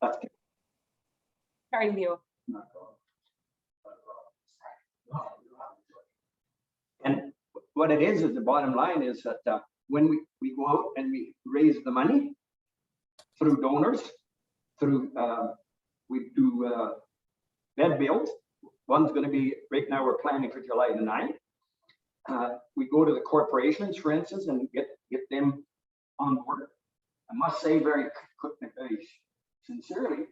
That's good. Sorry, Leo. And what it is the bottom line is that when we go out and we raise the money through donors, through we do bed builds. One's going to be right now. We're planning for July the 9th. We go to the corporations, for instance, and get them on board. I must say very sincerely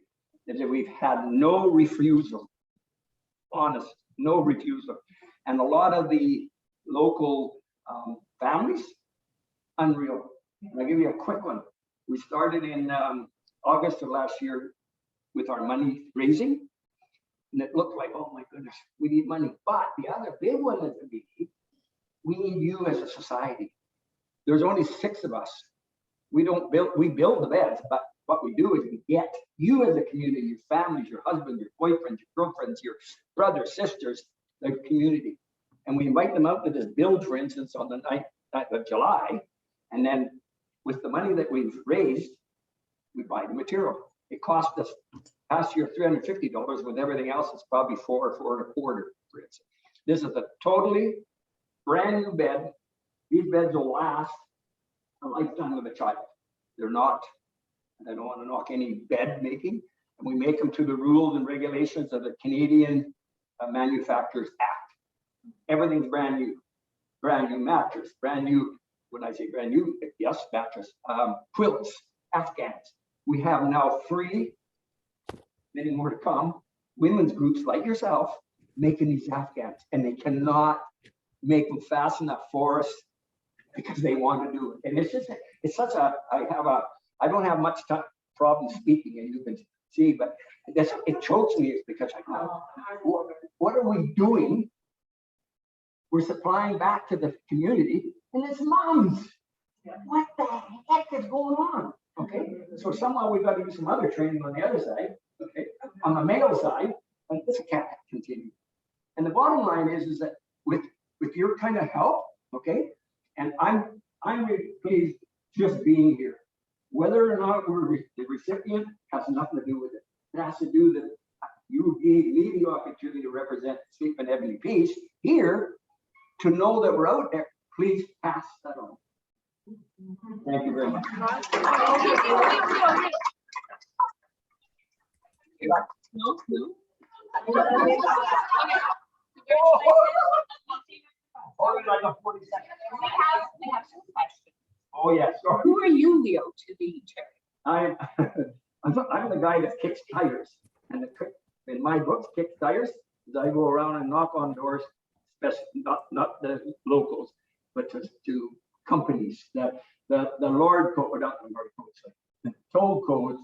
that we've had no refusal, honest, no refusal. And a lot of the local families, unreal. I'll give you a quick one. We started in August of last year with our money raising, and it looked like, oh my goodness, we need money. But the other big one is we need you as a society. There's only 6 of us. We build the beds, but what we do is we get you as a community, your families, your husbands, your boyfriends, your girlfriends, your brothers, sisters, the community. And we invite them out to this build, for instance, on the 9th of July. And then with the money that we've raised, we buy the material. It cost us last year $350. With everything else, it's probably $4 or $4.25, for instance. This is a totally brand new bed. These beds will last a lifetime of a child. They're not, I don't want to knock any bed making, and we make them to the rules and regulations of the Canadian Manufacturers Act. Everything's brand new mattress, brand new. When I say brand new, yes, mattress, quilts, Afghans. We have now 3, many more to come, women's groups like yourself making these Afghans, and they cannot make them fast enough for us because they want to do it. And it's such a, I don't have much problem speaking, and you can see, but it chokes me is because I go, what are we doing? We're supplying back to the community, and it's moms. What the heck is going on? Okay, so somehow we've got to do some other training on the other side, okay, on the male side, and this can't continue. And the bottom line is that with your kind of help, okay, and I'm really pleased just being here. Whether or not we're the recipient has nothing to do with it. It has to do that you gave me the opportunity to represent Sleep and Ebony Peace here, to know that we're out there. Please pass that on. Thank you very much. No. I got 40 seconds. We have some questions. Oh yes. Sorry. Who are you, Leo, to the charity? I'm the guy that kicks tires, and in my books, kicks tires is I go around and knock on doors, especially not the locals, but to companies that the Lord code, not the Lord codes, the toll codes,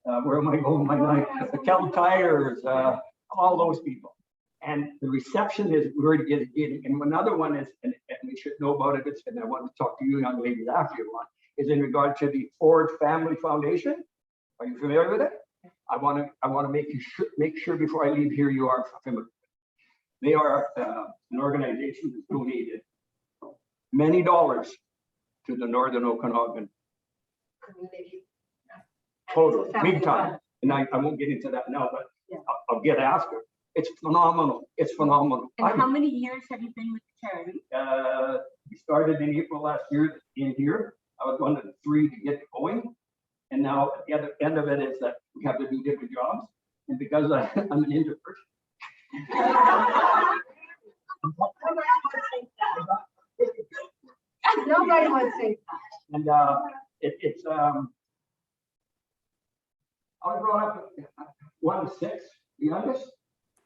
where am I going? My life, the Cal Tires, all those people. And the reception is we're getting, and another one is, and we should know about it, and I want to talk to you young ladies after you want, is in regard to the Ford Family Foundation. Are you familiar with it? I want to make sure before I leave here you are familiar. They are an organization that's donated many dollars to the Northern Okanagan Community. total, big time. And I won't get into that now, but yeah. I'll get after. It's phenomenal. It's phenomenal. And how many years have you been with the charity? We started in April last year in here. I was one of the 3 to get going. And now at the other end of it is that we have to do different jobs. And because I'm an introvert. Nobody would say that. And it's I was brought up 1 of 6, the youngest.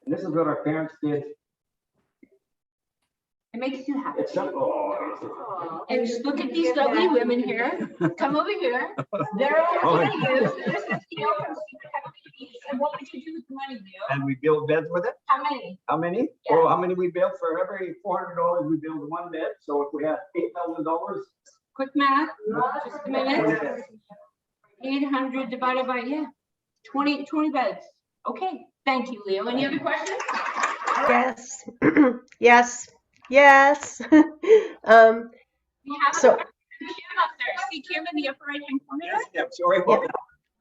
And this is what our parents did. It makes you happy. It's so, and just look at these lovely women here. Come over here. They're all you. This is Leo from Sleep and Ebony Peace. And what would you do with the money, Leo? And we build beds with it. How many? How many? Yeah. Oh, how many we build? For every $400, we build 1 bed. So if we had $8,000. Quick math. Just a minute. 800 divided by 20 beds. Okay. Thank you, Leo. Any other questions? Yes. Yes. We have so Kim up there. See Kim in the upper right hand corner? Yes, sorry about that.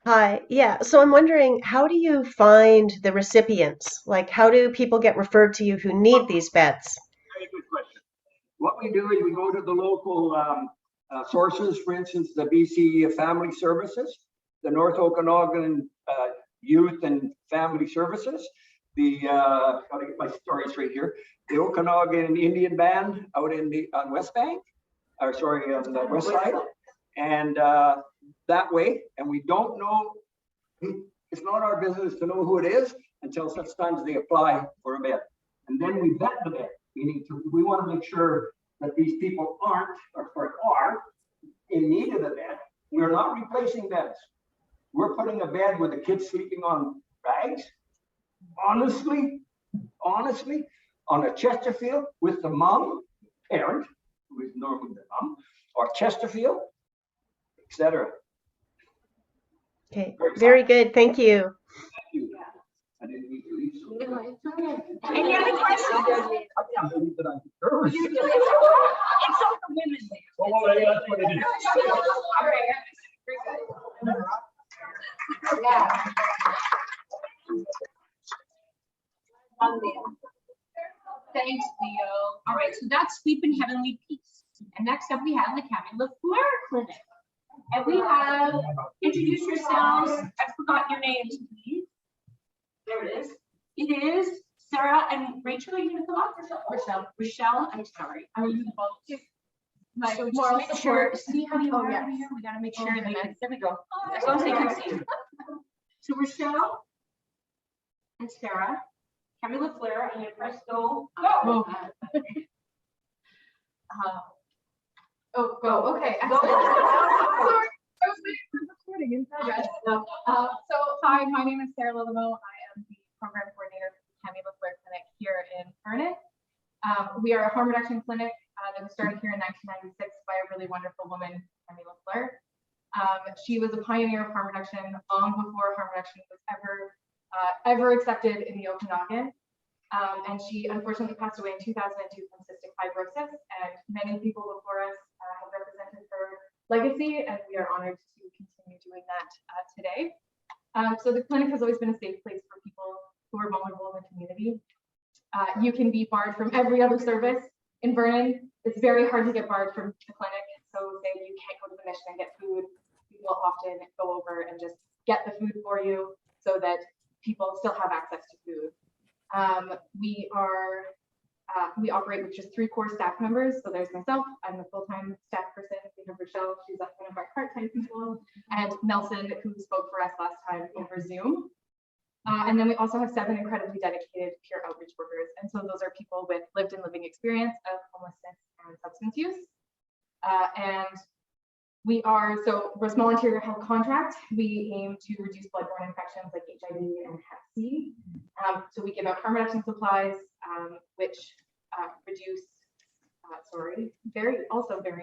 Hi. Yeah. So I'm wondering, how do you find the recipients? Like, how do people get referred to you who need these beds? Very good question. What we do is we go to the local sources, for instance, the BC Family Services, the North Okanagan Youth and Family Services, gotta get my stories right here, the Okanagan Indian Band out on West Bank, or sorry, on the west side, and that way, and we don't know, it's not our business to know who it is until such times they apply for a bed. And then we vet the bed. We want to make sure that these people are in need of the bed. We're not replacing beds. We're putting a bed with the kids sleeping on rags. Honestly, on a Chesterfield with the mom, parent, who is normally the mom, or Chesterfield, etc. Okay. Very good. Thank you. I didn't mean to leave so. Any other questions? I can't believe that I'm nervous. It's all the women there. Oh, yeah, that's what it is. All right. Yeah. Thanks, Leo. All right, so that's Sleep in Heavenly Peace. And next up, we have the Cammy Lafleur Clinic. And we have, introduce yourselves. I forgot your names, please. There it is. It is Sarah and Rachel. Are you going to come up? Rachelle, I'm sorry. I'm using both. So just make sure, see how you are here? We got to make sure that, there we go. As long as they can see. So Rachelle and Sarah, Cammy Lafleur, and you press go. Go. Go. Okay. Sorry, I was waiting for the recording in progress. So, hi, my name is Sarah Lillamo. I am the program coordinator for the Cammy Lafleur Clinic here in Vernon. We are a harm reduction clinic that was started here in 1996 by a really wonderful woman, Cammy Lafleur. She was a pioneer of harm reduction long before harm reduction was ever accepted in the Okanagan. And she unfortunately passed away in 2002 from cystic fibrosis, and many people before us have represented her legacy, and we are honored to continue doing that today. So the clinic has always been a safe place for people who are vulnerable in the community. You can be barred from every other service in Vernon. It's very hard to get barred from the clinic. So say you can't go to the mission and get food, we will often go over and just get the food for you so that people still have access to food. We operate with just 3 core staff members. So there's myself, I'm the full-time staff person. We have Rachelle, she's one of our part-time people, and Nelson, who spoke for us last time over Zoom. And then we also have 7 incredibly dedicated peer outreach workers. And so those are people with lived and living experience of homelessness and substance use. And we're a small interior health contract. We aim to reduce bloodborne infections like HIV and Hep C. So we give out harm reduction supplies, which reduce, very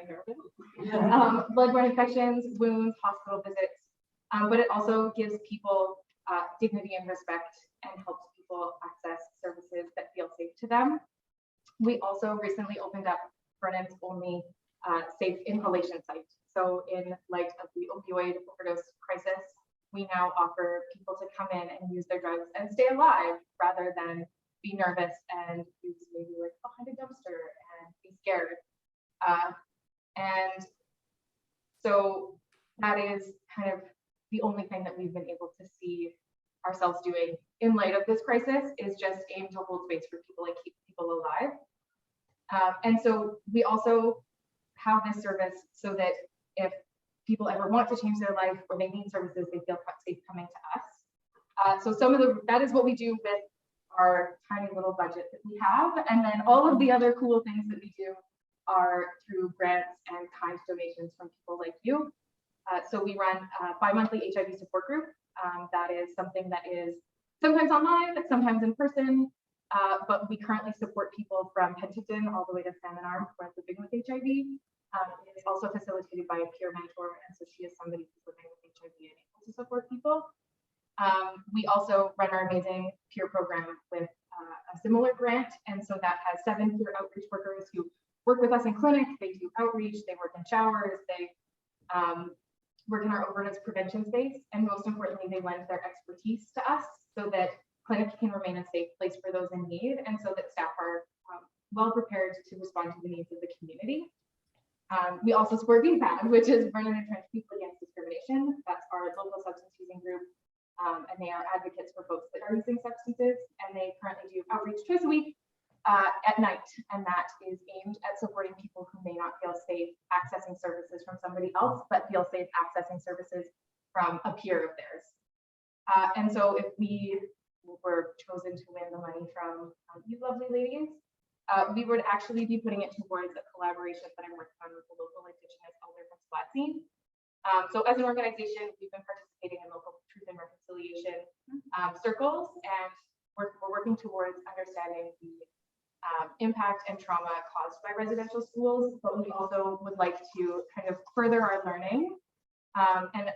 nervous, bloodborne infections, wounds, hospital visits, but it also gives people dignity and respect and helps people access services that feel safe to them. We also recently opened up Vernon's only safe inhalation site. So in light of the opioid overdose crisis, we now offer people to come in and use their drugs and stay alive rather than be nervous and use maybe like behind a dumpster and be scared. And so that is kind of the only thing that we've been able to see ourselves doing in light of this crisis is just aim to hold space for people and keep people alive. And so we also have this service so that if people ever want to change their life or they need services, they feel safe coming to us. So that is what we do with our tiny little budget that we have. And then all of the other cool things that we do are through grants and kind donations from people like you. So we run a bi-monthly HIV support group. That is something that is sometimes online, but sometimes in person. But we currently support people from Penticton all the way to Salmon Arm who are living with HIV. It is also facilitated by a peer mentor, and so she is somebody who's living with HIV and able to support people. We also run our amazing peer program with a similar grant, and so that has 7 peer outreach workers who work with us in clinic. They do outreach, they work in showers, they work in our overdose prevention space, and most importantly, they lend their expertise to us so that clinic can remain a safe place for those in need, and so that staff are well prepared to respond to the needs of the community. We also support BPAD, which is Burn and Entrenched People Against Discrimination. That's our local substance using group, and they are advocates for folks that are using substances, and they currently do outreach twice a week at night, and that is aimed at supporting people who may not feel safe accessing services from somebody else, but feel safe accessing services from a peer of theirs. And so if we were chosen to win the money from you lovely ladies, we would actually be putting it towards a collaboration that I'm working on with the local Indigenous elder from Splatsy. So as an organization, we've been participating in local truth and reconciliation circles, and we're working towards understanding the impact and trauma caused by residential schools, but we also would like to kind of further our learning and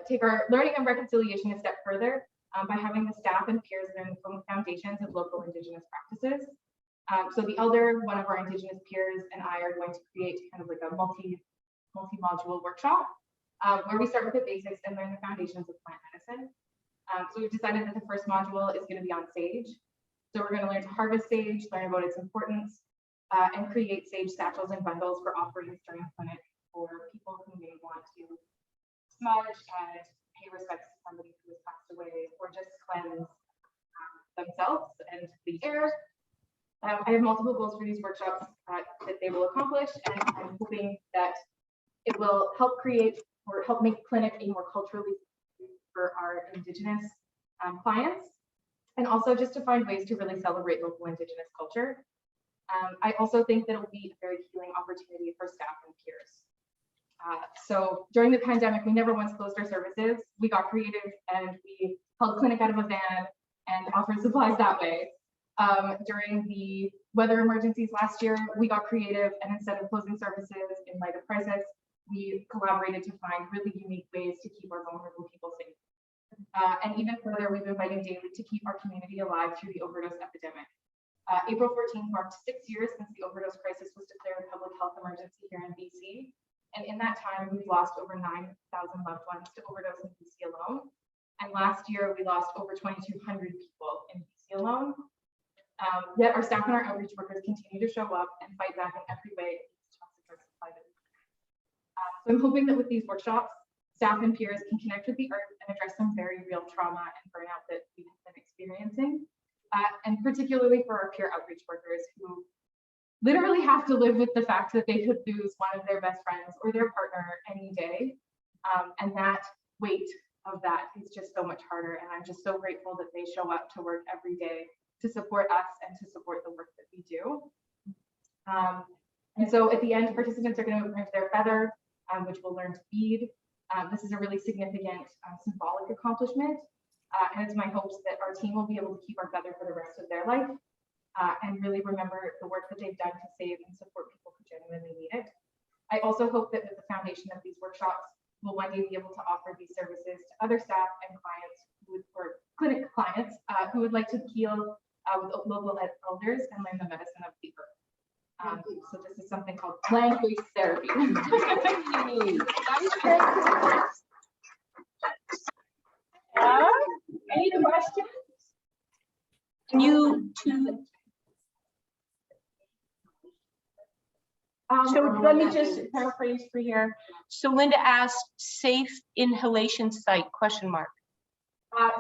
take our learning and reconciliation a step further by having the staff and peers learn from the foundations of local Indigenous practices. So the elder, one of our Indigenous peers, and I are going to create kind of like a multi-module workshop where we start with the basics and learn the foundations of plant medicine. So we've decided that the first module is going to be on sage. So we're going to learn to harvest sage, learn about its importance, and create sage satchels and bundles for offerings during clinic for people who may want to smudge and pay respects to somebody who has passed away, or just cleanse themselves and the air. I have multiple goals for these workshops that they will accomplish, and I'm hoping that it will help create or help make clinic a more culturally for our Indigenous clients, and also just to find ways to really celebrate local Indigenous culture. I also think that it will be a very healing opportunity for staff and peers. So during the pandemic, we never once closed our services. We got creative and we held clinic out of a van and offered supplies that way. During the weather emergencies last year, we got creative, and instead of closing services in light of crisis, we collaborated to find really unique ways to keep our vulnerable people safe. And even further, we've been fighting daily to keep our community alive through the overdose epidemic. April 14th marked 6 years since the overdose crisis was declared a public health emergency here in BC. And in that time, we've lost over 9,000 loved ones to overdose in BC alone. And last year, we lost over 2,200 people in BC alone. Yet our staff and our outreach workers continue to show up and fight back in every way. So I'm hoping that with these workshops, staff and peers can connect with the earth and address some very real trauma and burnout that we have been experiencing. And particularly for our peer outreach workers who literally have to live with the fact that they could lose one of their best friends or their partner any day. And that weight of that is just so much harder. And I'm just so grateful that they show up to work every day to support us and to support the work that we do. And so at the end, participants are going to remove their feather, which will learn to bead. This is a really significant symbolic accomplishment. And it's my hopes that our team will be able to keep our feather for the rest of their life and really remember the work that they've done to save and support people who genuinely need it. I also hope that with the foundation of these workshops, we'll one day be able to offer these services to other staff and clients or clinic clients who would like to heal with local elders and learn the medicine of the earth. So this is something called plant-based therapy. Any questions? You two. So let me just paraphrase for here. So Linda asked, safe inhalation site, ?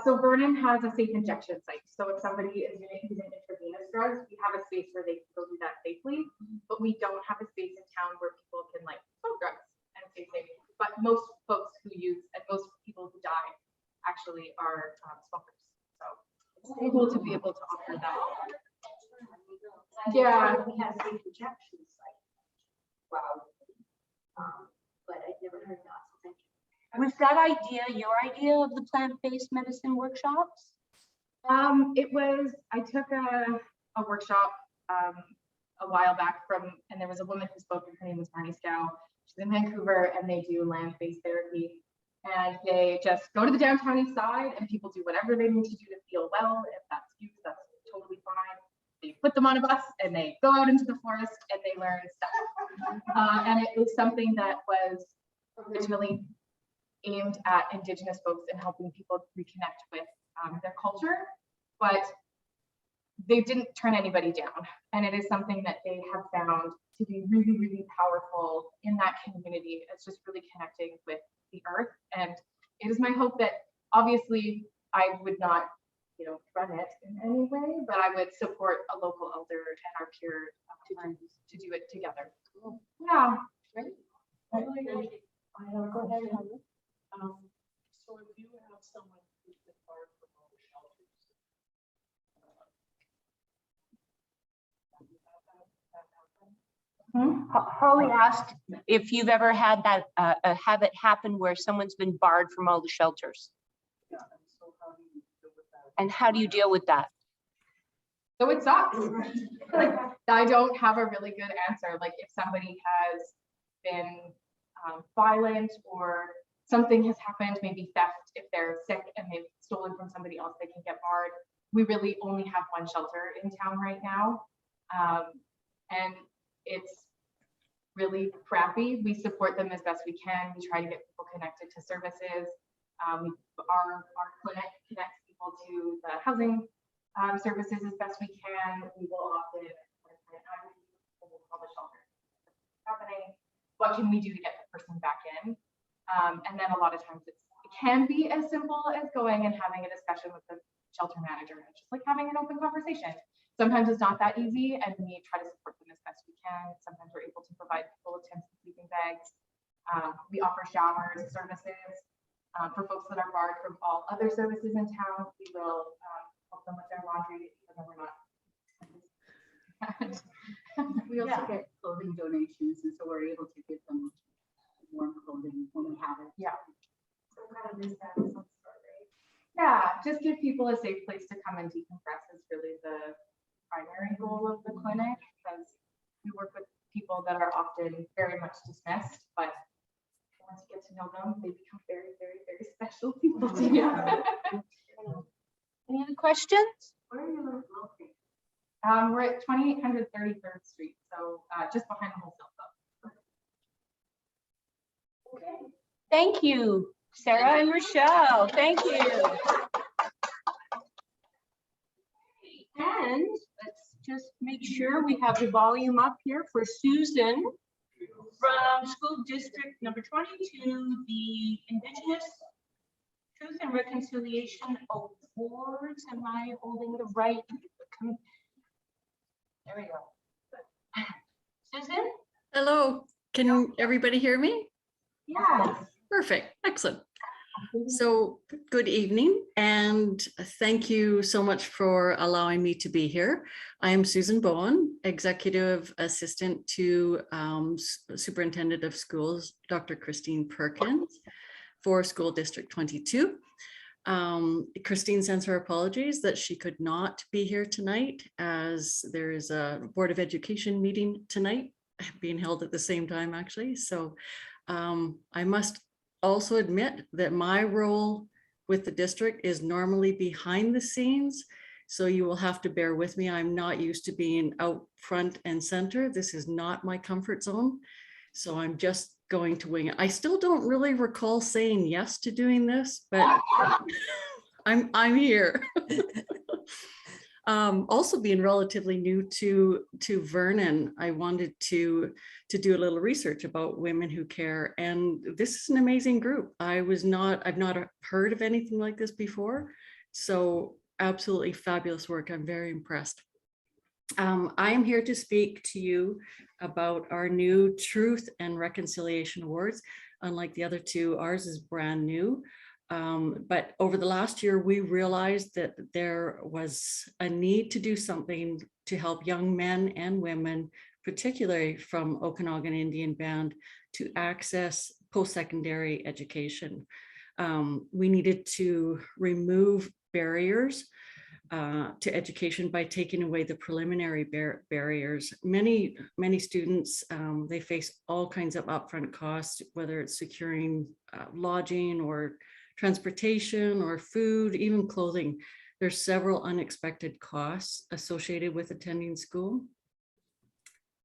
So Vernon has a safe injection site. So if somebody is using intravenous drugs, we have a space where they can go do that safely, but we don't have a space in town where people can like smoke drugs and stay safe. But most folks who use and most people who die actually are smokers. So it's cool to be able to offer that. Yeah. We have a safe injection site. Wow. But I've never heard that. So thank you. Was that idea your idea of the plant-based medicine workshops? It was, I took a workshop a while back and there was a woman who spoke, her name was Marnie Scow. She's in Vancouver and they do land-based therapy. And they just go to the downtown east side and people do whatever they need to do to feel well. If that's you, that's totally fine. They put them on a bus and they go out into the forest and they learn stuff. And it was something that was originally aimed at Indigenous folks and helping people reconnect with their culture, but they didn't turn anybody down. And it is something that they have found to be really, really powerful in that community. It's just really connecting with the earth. And it is my hope that obviously I would not, run it in any way, but I would support a local elder and our peer to do it together. Yeah. I have a question. So if you have someone who's been barred from all the shelters, Holly asked if you've ever had that have it happen where someone's been barred from all the shelters, yeah, and so how do you deal with that? and how do you deal with that? So it sucks. Like, I don't have a really good answer. Like if somebody has been violent or something has happened, maybe theft, if they're sick and they've stolen from somebody else, they can get barred. We really only have one shelter in town right now. And it's really crappy. We support them as best we can. We try to get people connected to services. Our clinic connects people to the housing services as best we can. We will often call the shelter. Happening. What can we do to get the person back in? And then a lot of times it can be as simple as going and having a discussion with the shelter manager, and just like having an open conversation. Sometimes it's not that easy, and we try to support them as best we can. Sometimes we're able to provide people with tents and sleeping bags. We offer showers services for folks that are barred from all other services in town. We will help them with their laundry, even though we're not. We also get clothing donations, and so we're able to give them warm clothing when we have it. Yeah. So kind of this that some sort, right? Yeah, just give people a safe place to come and decompress is really the primary goal of the clinic, because we work with people that are often very much dismissed, but once you get to know them, they become very, very, very special people to you. Any other questions? Where are you located? We're at 2800 33rd Street, so just behind the wholesale club. Okay. Thank you, Sarah and Rachelle. Thank you. And let's just make sure we have the volume up here for Susan from School District number 22, the Indigenous Truth and Reconciliation Awards. Am I holding the right? There we go. Susan? Hello, can everybody hear me? Yes. Perfect, excellent. So good evening, and thank you so much for allowing me to be here. I am Susan Bowen, Executive Assistant to Superintendent of Schools, Dr. Christine Perkins, for School District 22. Christine sends her apologies that she could not be here tonight, as there is a Board of Education meeting tonight being held at the same time, actually. So I must also admit that my role with the district is normally behind the scenes, so you will have to bear with me. I'm not used to being out front and center. This is not my comfort zone, so I'm just going to wing it. I still don't really recall saying yes to doing this, but I'm here. Also being relatively new to Vernon, I wanted to do a little research about Women Who Care, and this is an amazing group. I've not heard of anything like this before, so absolutely fabulous work. I'm very impressed. I am here to speak to you about our new Truth and Reconciliation Awards. Unlike the other two, ours is brand new. But over the last year, we realized that there was a need to do something to help young men and women, particularly from Okanagan Indian Band, to access post-secondary education. We needed to remove barriers to education by taking away the preliminary barriers. Many students, they face all kinds of upfront costs, whether it's securing lodging or transportation or food, even clothing. There's several unexpected costs associated with attending school.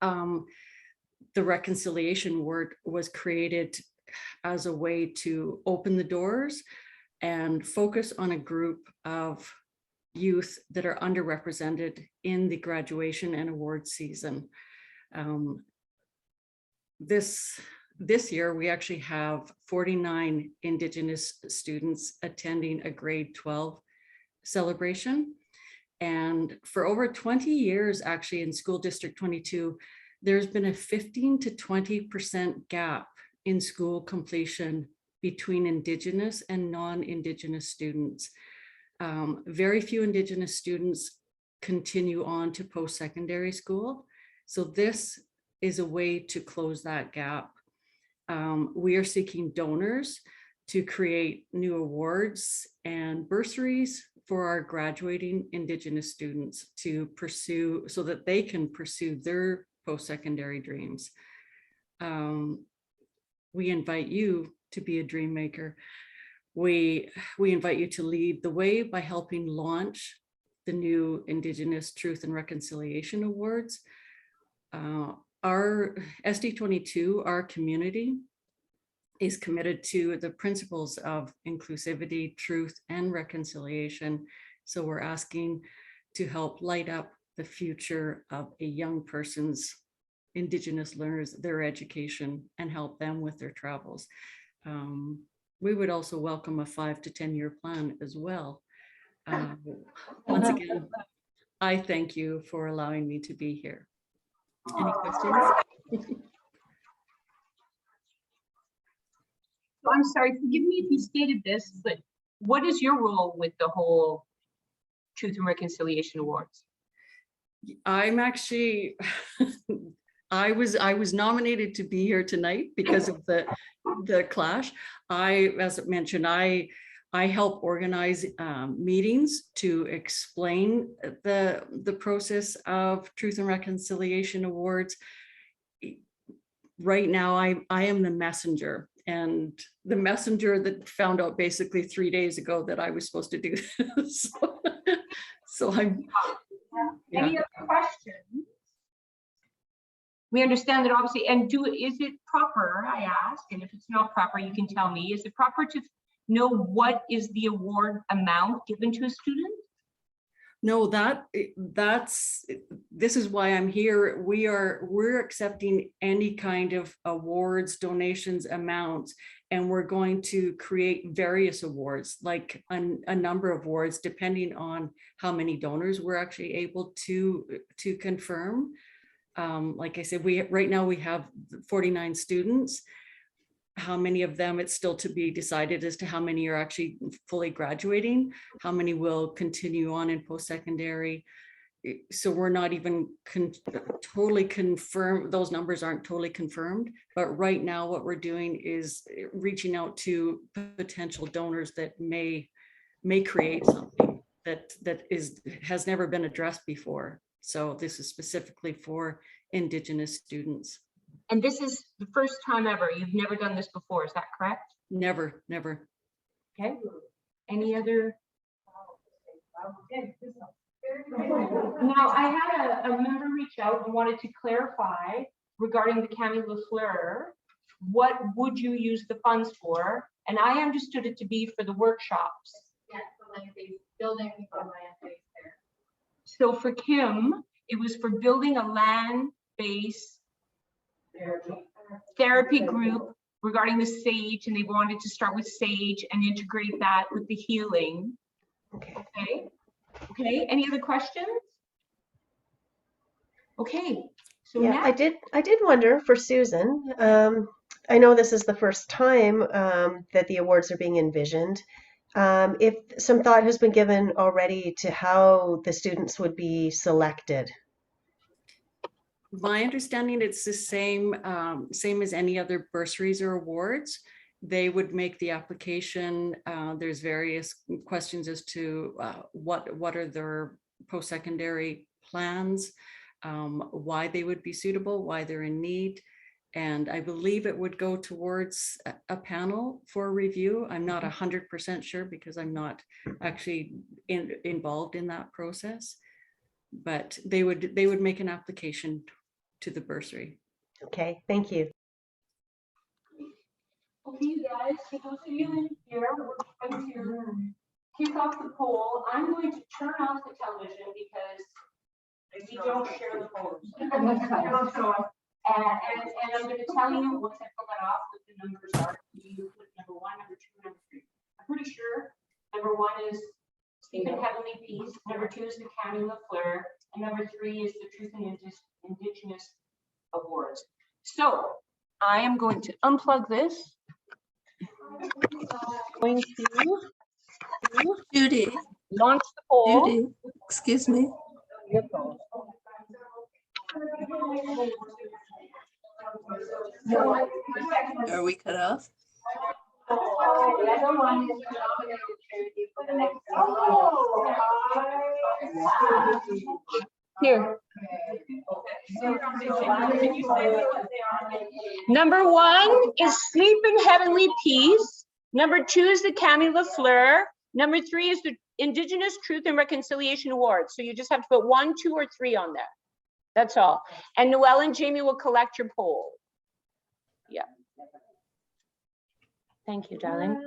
The reconciliation word was created as a way to open the doors and focus on a group of youth that are underrepresented in the graduation and award season. This year, we actually have 49 Indigenous students attending a grade 12 celebration. And for over 20 years, actually in School District 22, there's been a 15 to 20% gap in school completion between Indigenous and non-Indigenous students. Very few Indigenous students continue on to post-secondary school. So this is a way to close that gap. We are seeking donors to create new awards and bursaries for our graduating Indigenous students to pursue, so that they can pursue their post-secondary dreams. We invite you to be a dream maker. We invite you to lead the way by helping launch the new Indigenous Truth and Reconciliation Awards. Our SD22, our community, is committed to the principles of inclusivity, truth, and reconciliation. So we're asking to help light up the future of a young person's Indigenous learners, their education, and help them with their travels. We would also welcome a 5 to 10 year plan as well. Once again, I thank you for allowing me to be here. Any questions? I'm sorry, forgive me if you stated this, but what is your role with the whole Truth and Reconciliation Awards? I'm actually, I was nominated to be here tonight because of the clash. As I mentioned, I help organize meetings to explain the process of Truth and Reconciliation Awards. Right now, I am the messenger, and the messenger that found out basically 3 days ago that I was supposed to do this. So I'm. Yeah. Any other questions? We understand that obviously, and is it proper, I ask, and if it's not proper, you can tell me, is it proper to know what is the award amount given to a student? No, this is why I'm here. We're accepting any kind of awards, donations, amounts, and we're going to create various awards, like a number of awards, depending on how many donors we're actually able to confirm. Like I said, right now we have 49 students. How many of them, it's still to be decided as to how many are actually fully graduating, how many will continue on in post-secondary. So we're not even totally confirmed, those numbers aren't totally confirmed, but right now what we're doing is reaching out to potential donors that may create something that has never been addressed before. So this is specifically for Indigenous students. And this is the first time ever. You've never done this before, is that correct? Never. Okay. Any other? Now, I had a member reach out and wanted to clarify regarding the Cammy Lafleur. What would you use the funds for? And I understood it to be for the workshops. Yeah, for land-based building for land-based there. So for Kim, it was for building a land-based therapy group regarding the sage, and they wanted to start with sage and integrate that with the healing. Okay. Any other questions? Okay. So Yeah, now I did wonder for Susan. I know this is the first time that the awards are being envisioned. If some thought has been given already to how the students would be selected. My understanding, it's the same as any other bursaries or awards. They would make the application. There's various questions as to what are their post-secondary plans, why they would be suitable, why they're in need. And I believe it would go towards a panel for review. I'm not 100% sure because I'm not actually involved in that process, but they would make an application to the bursary. Okay, thank you. Okay, guys, for those of you in here, we're going to kick off the poll. I'm going to turn off the television because we don't share the polls. And I'm going to tell you once I pull that off what the numbers are. You put number 1, number 2, number 3. I'm pretty sure number 1 is Sleep in Heavenly Peace. Number 2 is the Cammy Lafleur. And number 3 is the Truth and Indigenous Awards. So I am going to unplug this. Going to Judy, launch the poll. Judy, excuse me. Are we cut off? Here. Number 1 is Sleep in Heavenly Peace. Number 2 is the Cammy Lafleur. Number 3 is the Indigenous Truth and Reconciliation Award. So you just have to put 1, 2, or 3 on there. That's all. And Noelle and Jamie will collect your poll. Yeah. Thank you, darling.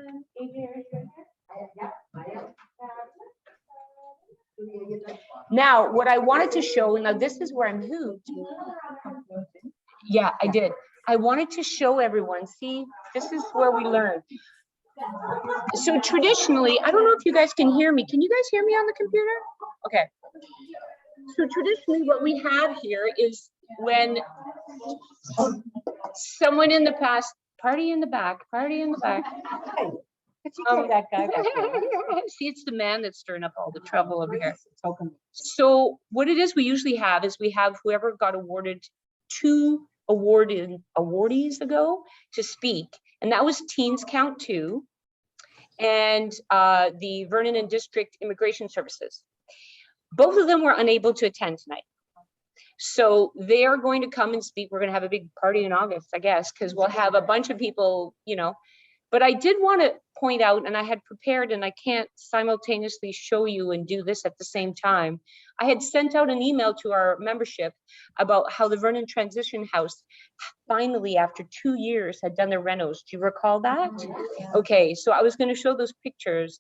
Now, what I wanted to show, now this is where I'm hooped. Yeah, I did. I wanted to show everyone, see, this is where we learn. So traditionally, I don't know if you guys can hear me. Can you guys hear me on the computer? Okay. So traditionally what we have here is when someone in the past, party in the back. That guy back there. See, it's the man that's stirring up all the trouble over here. So what it is we usually have is we have whoever got awarded 2 awardees ago to speak. And that was Teens Count 2 and the Vernon and District Immigration Services. Both of them were unable to attend tonight. So they are going to come and speak. We're going to have a big party in August, I guess, because we'll have a bunch of people, you know. But I did want to point out, and I had prepared, and I can't simultaneously show you and do this at the same time. I had sent out an email to our membership about how the Vernon Transition House finally, after 2 years, had done their renos. Do you recall that? Okay, so I was going to show those pictures.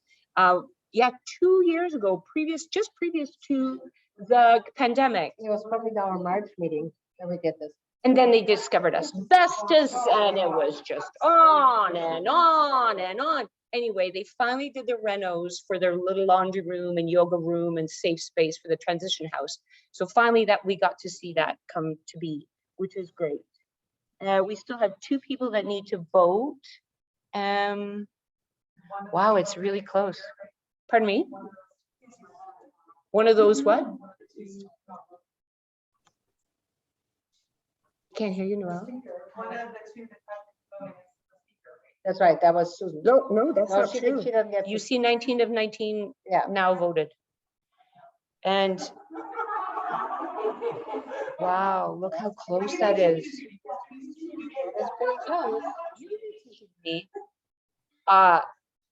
Yeah, 2 years ago, previous to the pandemic. It was probably our March meeting that we did this. And then they discovered asbestos, and it was just on and on and on. Anyway, they finally did the renos for their little laundry room and yoga room and safe space for the transition house. So finally that we got to see that come to be, which is great. We still have 2 people that need to vote. Wow, it's really close. Pardon me? One of those what? Can't hear you, Noelle. That's right, that was Susan. No, that's No, not she true. doesn't get. You see 19 of 19 Yeah. now voted. And wow, look how close that is. That's pretty close.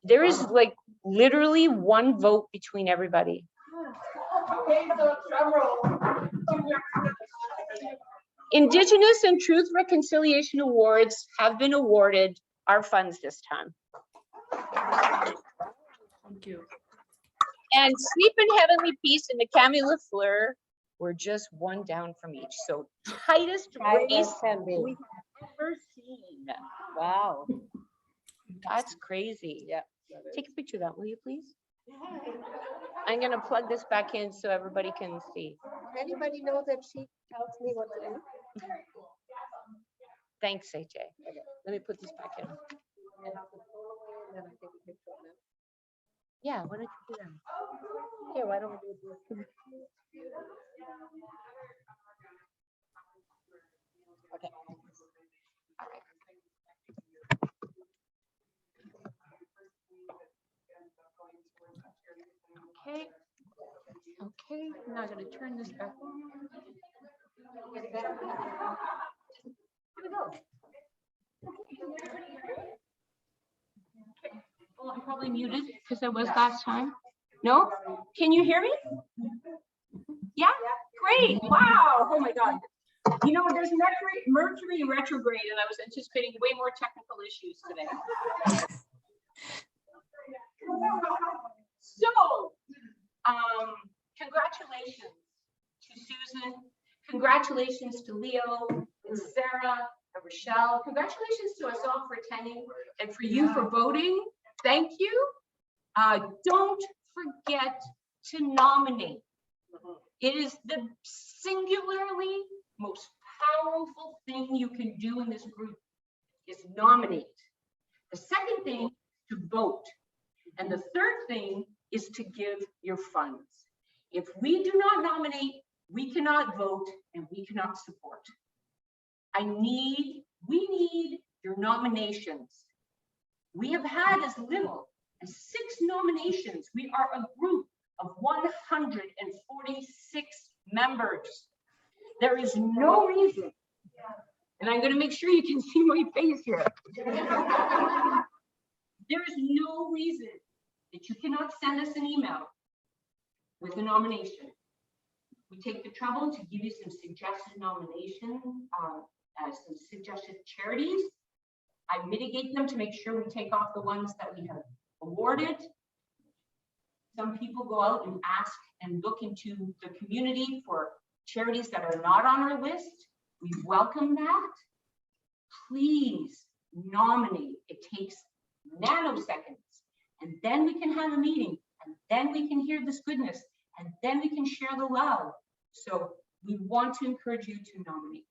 There is like literally 1 vote between everybody. Indigenous and Truth Reconciliation Awards have been awarded our funds this time. Thank you. And Sleep in Heavenly Peace and the Cammy Lafleur were just 1 down from each. So tightest race we've ever seen. Wow. That's crazy. Yeah. Take a picture of that, will you please? I'm gonna plug this back in so everybody can see. Anybody know that she tells me what to do? Thanks, AJ. Let me put this back in. And I'll put it all away and then I take a picture of them. Yeah, why don't you do that? Here, why don't we do this? Okay. Okay. Okay, now I'm gonna turn this back on. Well, I'm probably muted because I was last time. No? Can you hear me? Yeah? Great. Wow. Oh my God. You know, there's Mercury retrograde, and I was anticipating way more technical issues today. So, congratulations to Susan. Congratulations to Leo and Sarah and Rachelle. Congratulations to us all for attending and for you for voting. Thank you. Don't forget to nominate. It is the singularly most powerful thing you can do in this group is nominate. The second thing, to vote. And the third thing is to give your funds. If we do not nominate, we cannot vote and we cannot support. We need your nominations. We have had as little as 6 nominations. We are a group of 146 members. There is no reason, and I'm going to make sure you can see my face here. There is no reason that you cannot send us an email with a nomination. We take the trouble to give you some suggested nomination, some suggested charities. I mitigate them to make sure we take off the ones that we have awarded. Some people go out and ask and look into the community for charities that are not on our list. We welcome that. Please nominate. It takes nanoseconds, and then we can have a meeting, and then we can hear this goodness, and then we can share the love. So we want to encourage you to nominate.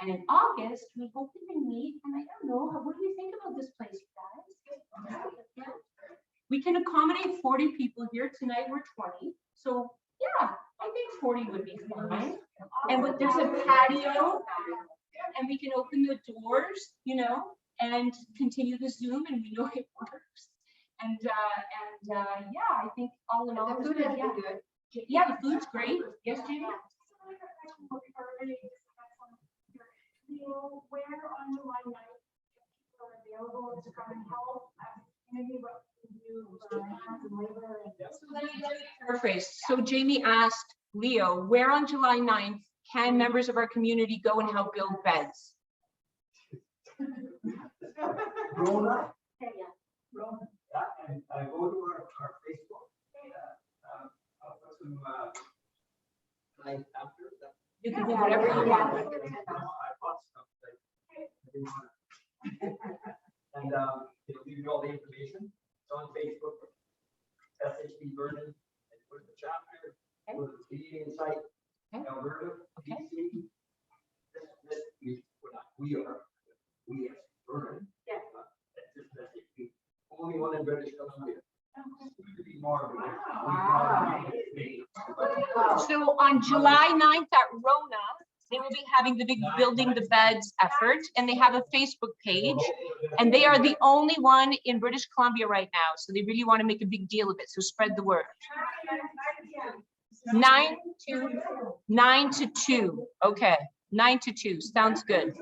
And in August, we hope we can meet, and I don't know, what do you think about this place, you guys? Yeah. We can accommodate 40 people here. Tonight we're 20. So yeah, I think 40 would be fine. And there's a patio, and we can open the doors, you know, and continue the Zoom, and we know it works. And yeah, I think all in all, The food has been good. Yeah, the food's great. Yes, Jamie? Where on July 9th people are available to come and help? Maybe what we do labor and. So let me paraphrase. So Jamie asked Leo, where on July 9th can members of our community go and help build beds? Rona? Rona. And I go to our Facebook. I'll put some like after that. You can do whatever you want. I bought stuff. And it'll give you all the information. It's on Facebook. SHB Vernon. And go to the chapter. Go to the Canadian site. Alberta. BC. We are Vernon. Yeah. That's just SHB. Only one in British Columbia. So on July 9th at Rona, they will be having the big building the beds effort, and they have a Facebook page, and they are the only one in British Columbia right now. So they really want to make a big deal of it. So spread the word. 9 to 2. Okay. 9 to 2. Sounds good.